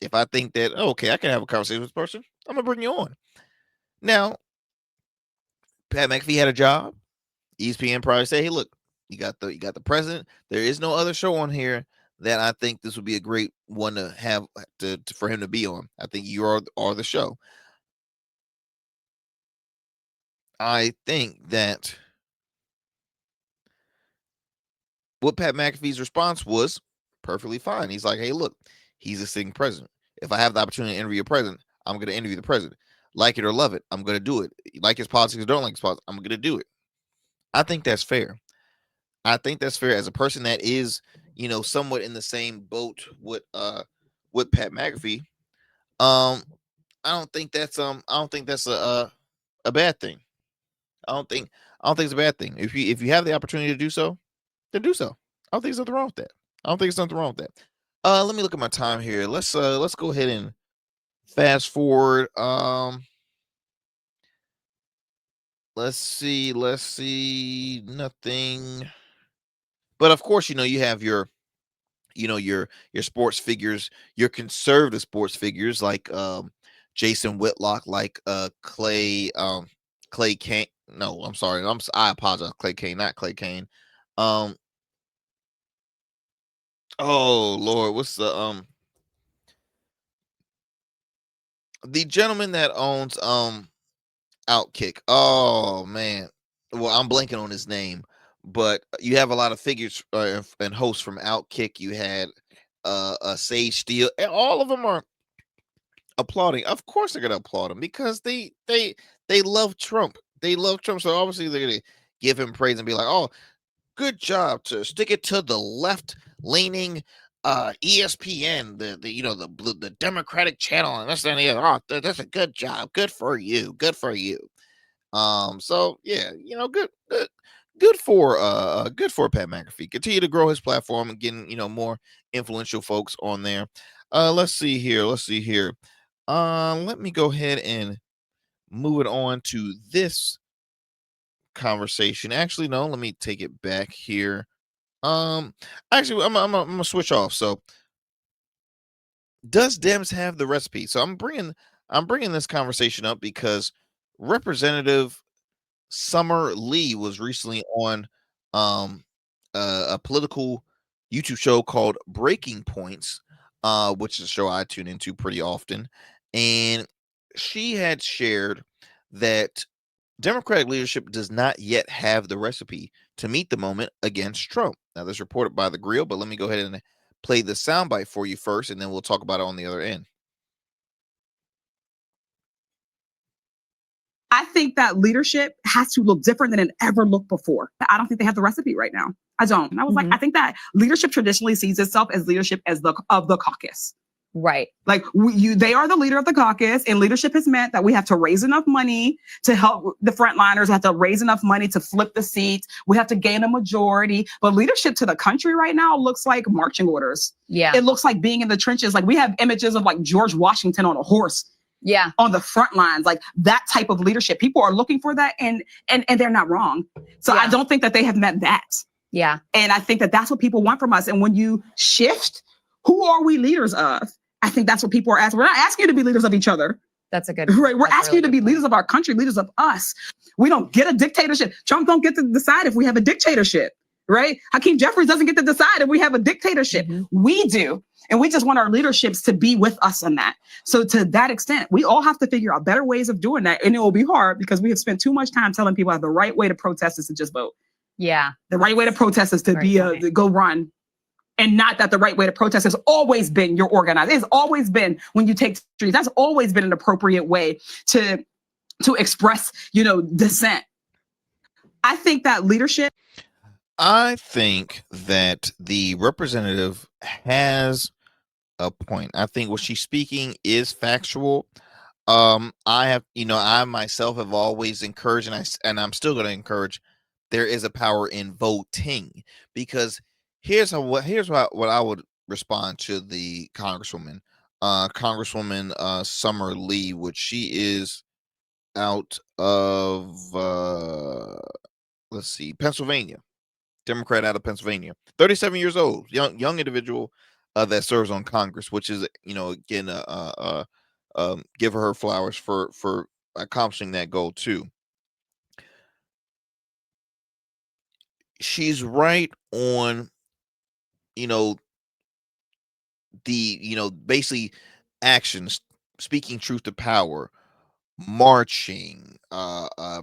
if I think that, okay, I can have a conversation with this person, I'm going to bring you on. Now, Pat McAfee had a job. ESPN probably say, hey, look, you got the president. There is no other show on here that I think this would be a great one to have for him to be on. I think you are the show. I think that what Pat McAfee's response was perfectly fine. He's like, hey, look, he's a sitting president. If I have the opportunity to interview a president, I'm going to interview the president. Like it or love it, I'm going to do it. Like his politics or don't like his politics, I'm going to do it. I think that's fair. I think that's fair as a person that is, somewhat in the same boat with Pat McAfee. I don't think that's a bad thing. I don't think it's a bad thing. If you have the opportunity to do so, then do so. I don't think there's nothing wrong with that. Let me look at my time here. Let's go ahead and fast forward. Let's see, nothing. But of course, you have your sports figures, your conservative sports figures like Jason Whitlock, like Clay Kane. No, I'm sorry. I apologize. Clay Kane, not Clay Kane. Oh Lord, what's the gentleman that owns Outkick? Oh man, well, I'm blanking on his name, but you have a lot of figures and hosts from Outkick. You had Sage Steele, and all of them are applauding. Of course, they're gonna applaud him because they love Trump. They love Trump, so obviously they're gonna give him praise and be like, "Oh, good job to stick it to the left-leaning ESPN, the Democratic channel, and this and the other. Oh, that's a good job. Good for you. So yeah, good for Pat McAfee. Continue to grow his platform and getting more influential folks on there. Let's see here. Let me go ahead and move it on to this conversation. Actually, no, let me take it back here. Actually, I'm gonna switch off. So, does DEMS have the recipe? So I'm bringing this conversation up because Representative Summer Lee was recently on a political YouTube show called Breaking Points, which is a show I tune into pretty often, and she had shared that Democratic leadership does not yet have the recipe to meet the moment against Trump. Now, this is reported by The Grill, but let me go ahead and play the soundbite for you first, and then we'll talk about it on the other end. I think that leadership has to look different than it ever looked before. I don't think they have the recipe right now. I don't. And I was like, I think that leadership traditionally sees itself as leadership of the caucus. Right. Like they are the leader of the caucus, and leadership has meant that we have to raise enough money to help the frontliners, have to raise enough money to flip the seats. We have to gain a majority. But leadership to the country right now looks like marching orders. Yeah. It looks like being in the trenches. Like we have images of like George Washington on a horse. Yeah. On the front lines, like that type of leadership. People are looking for that, and they're not wrong. So I don't think that they have met that. Yeah. And I think that that's what people want from us. And when you shift, who are we leaders of? I think that's what people are asking. We're not asking you to be leaders of each other. That's a good right. We're asking you to be leaders of our country, leaders of us. We don't get a dictatorship. Trump don't get to decide if we have a dictatorship, right? Hakeem Jeffries doesn't get to decide if we have a dictatorship. We do. And we just want our leaderships to be with us in that. So to that extent, we all have to figure out better ways of doing that. And it will be hard because we have spent too much time telling people that the right way to protest is to just vote. Yeah. The right way to protest is to to go run. And not that the right way to protest has always been your organized. It's always been when you take streets. That's always been an appropriate way to express, dissent. I think that leadership. I think that the representative has a point. I think what she's speaking is factual. I myself have always encouraged, and I'm still going to encourage, there is a power in voting, because here's what I would respond to the Congresswoman Summer Lee, which she is out of let's see, Pennsylvania. Democrat out of Pennsylvania, 37 years old, young individual that serves on Congress, which is, again, give her flowers for accomplishing that goal too. She's right on, basically actions, speaking truth to power, marching,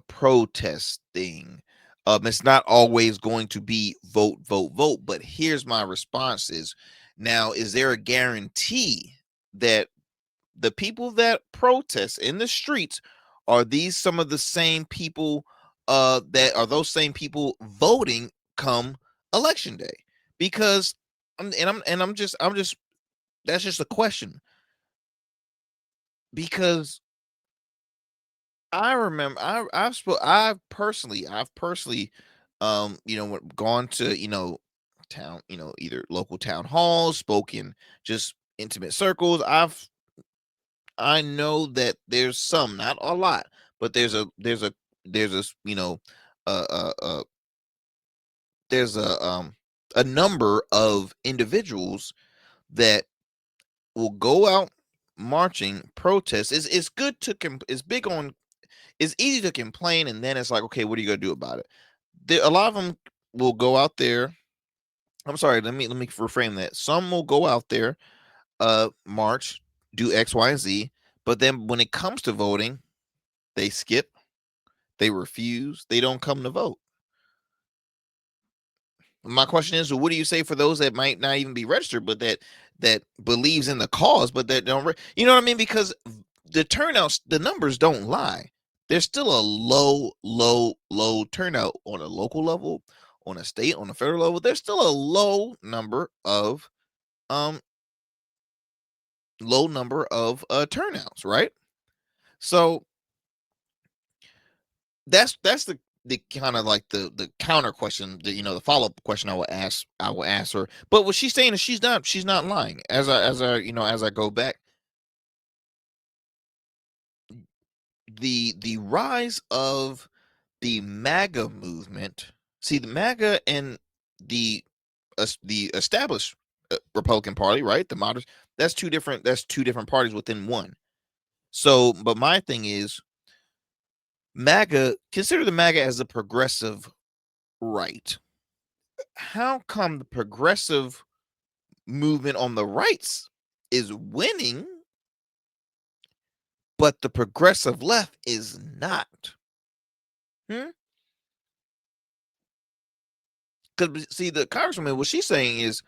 protesting. It's not always going to be vote, vote, vote. But here's my response is, now, is there a guarantee that the people that protest in the streets, are these some of the same people that are those same people voting come election day? Because I'm just that's just a question. Because I remember I've personally gone to town, either local town halls, spoken, just intimate circles. I know that there's some, not a lot, but there's a uh uh, uh there's a number of individuals that will go out marching, protest. It's good to it's big on, it's easy to complain, and then it's like, okay, what are you gonna do about it? A lot of them will go out there. I'm sorry, let me reframe that. Some will go out there, march, do X, Y, and Z, but then when it comes to voting, they skip, they refuse, they don't come to vote. My question is, well, what do you say for those that might not even be registered, but that believes in the cause, but that don't, you know what I mean? Because the turnouts, the numbers don't lie. There's still a low turnout on a local level, on a state, on a federal level. There's still a low number of turnouts, right? So that's the kind of like the counter question, the follow-up question I will ask her. But what she's saying is she's not lying. As I go back, the rise of the MAGA movement. See, the MAGA and the established Republican Party, right? The moderates. That's two different parties within one. So, but my thing is, MAGA, consider the MAGA as a progressive right. How come the progressive movement on the rights is winning, but the progressive left is not? Because, see, the congresswoman, what she's saying is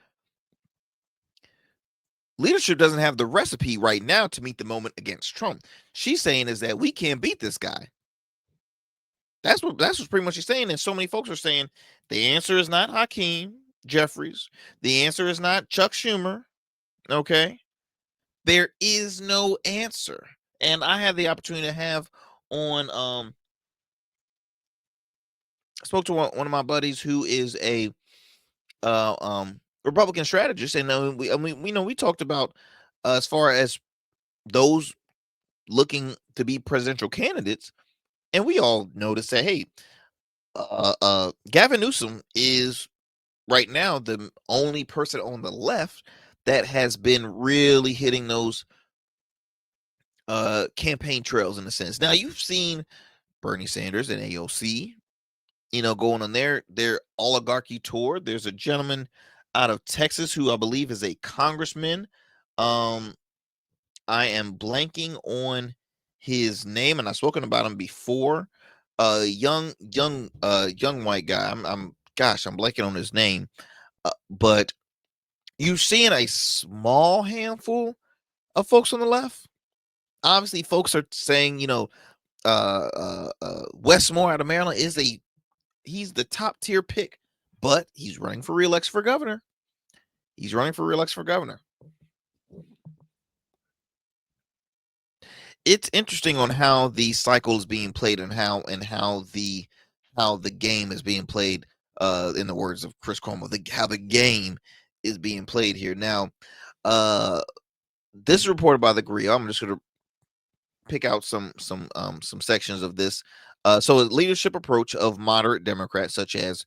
leadership doesn't have the recipe right now to meet the moment against Trump. She's saying is that we can't beat this guy. That's what pretty much she's saying. And so many folks are saying the answer is not Hakeem Jeffries. The answer is not Chuck Schumer. Okay. There is no answer. And I had the opportunity to have on, I spoke to one of my buddies who is a Republican strategist, and we talked about as far as those looking to be presidential candidates, and we all noticed that, hey, Gavin Newsom is right now the only person on the left that has been really hitting those campaign trails in a sense. Now, you've seen Bernie Sanders and AOC, going on their oligarchy tour. There's a gentleman out of Texas who I believe is a congressman. I am blanking on his name, and I've spoken about him before. Young white guy. I'm blanking on his name. But you're seeing a small handful of folks on the left. Obviously, folks are saying, Westmore out of Maryland he's the top tier pick, but he's running for re-election for governor. It's interesting on how the cycle is being played and how the game is being played. In the words of Chris Cuomo, how the game is being played here. Now, this is reported by the Griot. I'm just going to pick out some sections of this. So, a leadership approach of moderate Democrats such as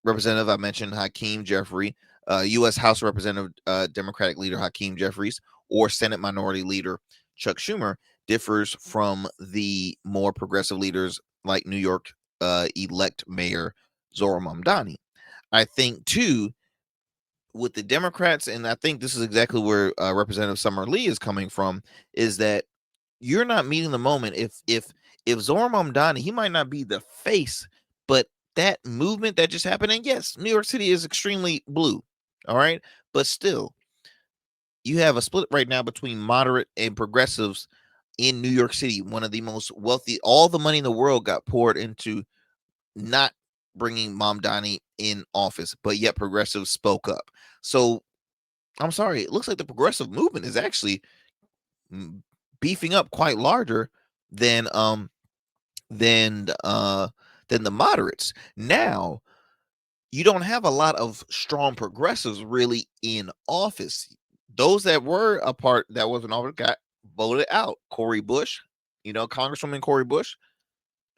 representative, I mentioned Hakeem Jeffrey, U.S. House Representative Democratic leader Hakeem Jeffries, or Senate Minority Leader Chuck Schumer, differs from the more progressive leaders like New York elect Mayor Zohran Mamdani. I think, too, with the Democrats, and I think this is exactly where Representative Summer Lee is coming from, is that you're not meeting the moment. If Zohran Mamdani, he might not be the face, but that movement that just happened, and yes, New York City is extremely blue, all right, but still, you have a split right now between moderate and progressives in New York City, one of the most wealthy. All the money in the world got poured into not bringing Mamdani in office, but yet progressives spoke up. So I'm sorry, it looks like the progressive movement is actually beefing up quite larger than the moderates. Now, you don't have a lot of strong progressives really in office. Those that were a part that was in office got voted out. Cori Bush, Congresswoman Cori Bush,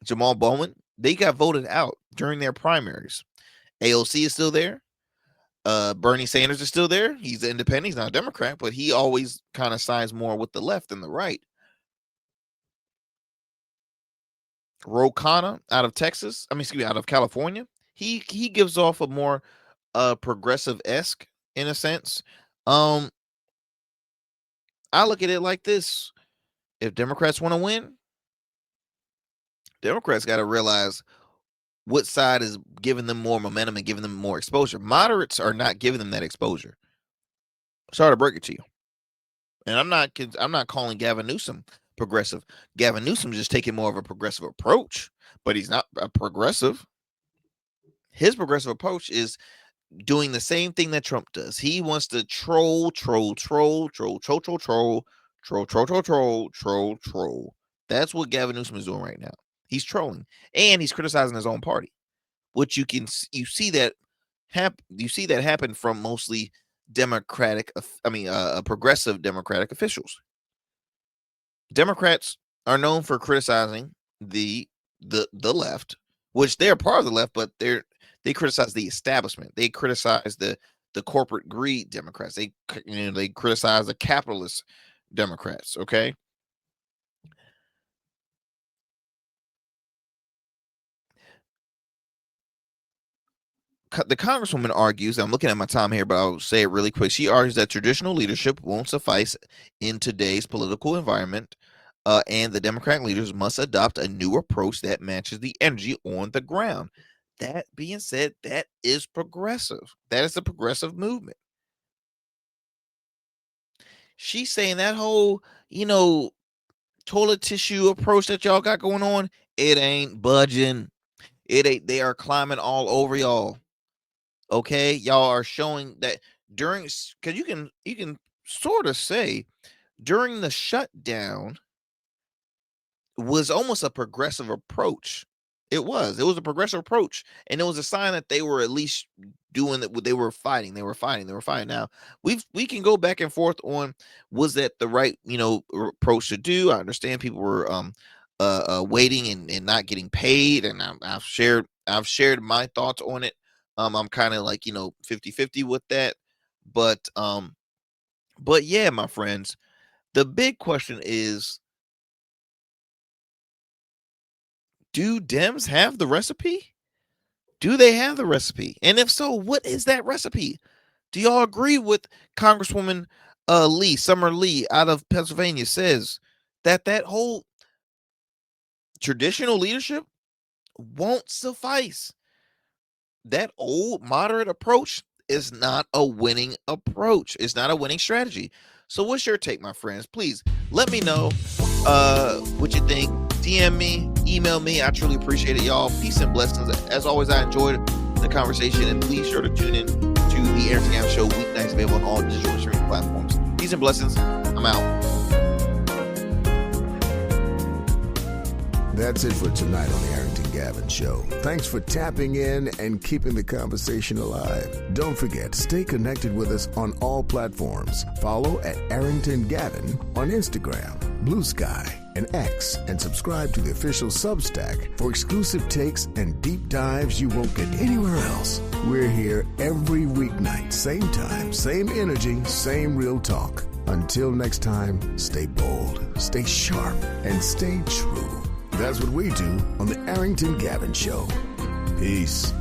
Jamal Bowman, they got voted out during their primaries. AOC is still there. Bernie Sanders is still there. He's an independent. He's not a Democrat, but he always kind of sides more with the left than the right. Ro Khanna out of out of California, he gives off a more progressive-esque in a sense. I look at it like this: if Democrats want to win, Democrats got to realize what side is giving them more momentum and giving them more exposure. Moderates are not giving them that exposure. Sorry to break it to you. And I'm not calling Gavin Newsom progressive. Gavin Newsom is just taking more of a progressive approach, but he's not a progressive. His progressive approach is doing the same thing that Trump does. He wants to troll. That's what Gavin Newsom is doing right now. He's trolling, and he's criticizing his own party, which you see that happen from mostly progressive Democratic officials. Democrats are known for criticizing the left, which they're part of the left, but they criticize the establishment. They criticize the corporate greed Democrats. They criticize the capitalist Democrats. Okay. The Congresswoman argues, I'm looking at my time here, but I'll say it really quick. She argues that traditional leadership won't suffice in today's political environment, and the Democratic leaders must adopt a new approach that matches the energy on the ground. That being said, that is progressive. That is the progressive movement. She's saying that whole, toilet tissue approach that y'all got going on, it ain't budging. It ain't. They are climbing all over y'all. Okay, y'all are showing that because you can sort of say during the shutdown was almost a progressive approach. It was a progressive approach, and it was a sign that they were at least doing that. They were fighting. Now we can go back and forth on, was that the right approach to do? I understand people were waiting and not getting paid, and I've shared my thoughts on it. I'm kind of like 50-50 with that, but yeah, my friends, the big question is, do Dems have the recipe? Do they have the recipe? And if so, what is that recipe? Do y'all agree with Congresswoman Summer Lee out of Pennsylvania says that whole traditional leadership won't suffice? That old moderate approach is not a winning approach. It's not a winning strategy. So what's your take, my friends? Please let me know what you think. DM me, email me. I truly appreciate it, y'all. Peace and blessings. As always, I enjoyed the conversation, and please sure to tune in to the Arrington Gavin Show weeknights, available on all digital streaming platforms. Peace and blessings. I'm out. That's it for tonight on the Arrington Gavin Show. Thanks for tapping in and keeping the conversation alive. Don't forget, stay connected with us on all platforms. Follow at Arrington Gavin on Instagram, Blue Sky, and X, and subscribe to the official Substack for exclusive takes and deep dives you won't get anywhere else. We're here every weeknight, same time, same energy, same real talk. Until next time, stay bold, stay sharp, and stay true. That's what we do on the Arrington Gavin Show. Peace.